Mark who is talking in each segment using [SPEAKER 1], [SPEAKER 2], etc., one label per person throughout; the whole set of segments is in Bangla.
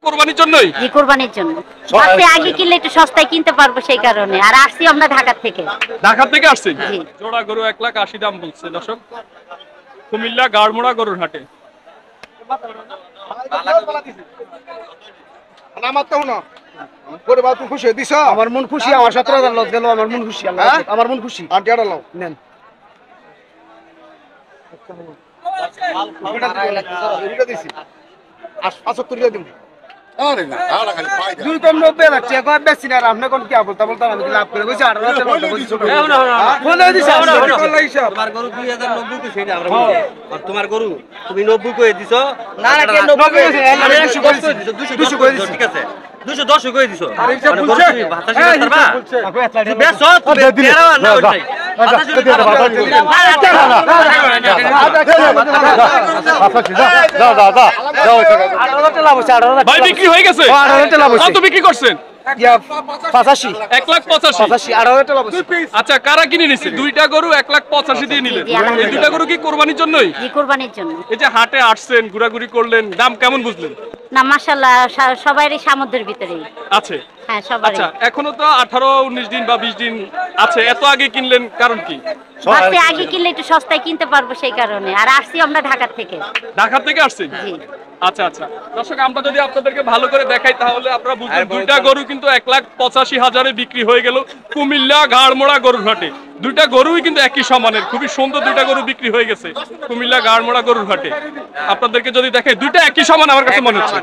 [SPEAKER 1] কোরবানির জন্যই?
[SPEAKER 2] জি, কোরবানির জন্য। আসছে আগে কিনলে একটু সস্তায় কিনতে পারবো সেই কারণে। আর আসছি আমরা ঢাকা থেকে।
[SPEAKER 1] ঢাকা থেকে আসছেন?
[SPEAKER 2] জি।
[SPEAKER 1] জোড়া গরু 1,80,000 দাম বলছে দর্শক, কুমিল্লা গাড়মোড়া গরুর হাটে।
[SPEAKER 3] আমার তো না করে বা তুই খুশি দিছ?
[SPEAKER 4] আমার মন খুশি, আমার 17,000 লস গেল, আমার মন খুশি, আমার মন খুশি।
[SPEAKER 3] আন্টি আড়া লাও
[SPEAKER 4] নেন
[SPEAKER 3] এটা দিছি আর 75 দিন।
[SPEAKER 5] আরে না আড়া খালি পাই দে।
[SPEAKER 4] দুই কম 90 লাগছে, কয় বেশি না। আপনি কোন কি বলতা বলতা আমি লাভ করে কইছি 18,000 লস কইছি। বলে দিছি
[SPEAKER 6] তোমার গরু 2090 কই সেটা আমরা বলি। আর তোমার গরু তুমি 90 কই দিছো?
[SPEAKER 4] না না কে 90 কইছে,
[SPEAKER 6] 200 কই দিছো, ঠিক আছে 210 কই দিছো। মানে গরু তুমি ভাতা শিখে পারবা? বেশো তুমি তেরা না ওই নাই। ভাতা যদি
[SPEAKER 1] ভাই বিক্রি হয়ে গেছে? কত বিক্রি করছেন?
[SPEAKER 4] 85
[SPEAKER 1] 1,85,000।
[SPEAKER 4] 18,000 টাকা বলছি।
[SPEAKER 1] আচ্ছা, কারা কিনে নিছে? দুইটা গরু 1,85,000 দিয়ে নিলেন। এই দুইটা গরু কি কোরবানির জন্যই?
[SPEAKER 2] জি, কোরবানির জন্য।
[SPEAKER 1] এই যে হাটে আসছেন, ঘোরাঘুরি করলেন, দাম কেমন বুঝলেন?
[SPEAKER 2] না মাশাআল্লাহ, সবারই সামর্থ্যের ভিতরেই।
[SPEAKER 1] আছে।
[SPEAKER 2] হ্যাঁ, সবারই।
[SPEAKER 1] আচ্ছা, এখনো তো 18-19 দিন বা 20 দিন আছে, এত আগে কিনলেন কারণ কি?
[SPEAKER 2] আসছে আগে কিনলে একটু সস্তায় কিনতে পারবো সেই কারণে। আর আসছি আমরা ঢাকা থেকে।
[SPEAKER 1] ঢাকা থেকে আসছেন?
[SPEAKER 2] জি।
[SPEAKER 1] আচ্ছা আচ্ছা দর্শক, আমরা যদি আপনাদেরকে ভালো করে দেখাই তাহলে আপনারা বুঝবেন দুইটা গরু কিন্তু 1,85,000 বিক্রি হয়ে গেল কুমিল্লা গাড়মোড়া গরুর হাটে। দুইটা গরুই কিন্তু একই সমানের, খুবই সুন্দর দুইটা গরু বিক্রি হয়ে গেছে কুমিল্লা গাড়মোড়া গরুর হাটে। আপনাদেরকে যদি দেখাই দুইটা একই সমান, আমার কাছে মনে হচ্ছে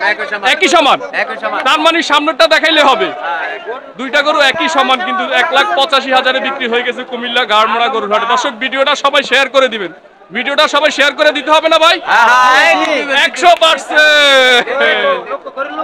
[SPEAKER 1] একই সমান। তার মানে সামনেরটা দেখাইলে হবে। দুইটা গরু একই সমান কিন্তু 1,85,000 বিক্রি হয়ে গেছে কুমিল্লা গাড়মোড়া গরুর হাটে। দর্শক, ভিডিওটা সবাই শেয়ার করে দিবেন। ভিডিওটা সবাই শেয়ার করে দিতে হবে না ভাই? 100%।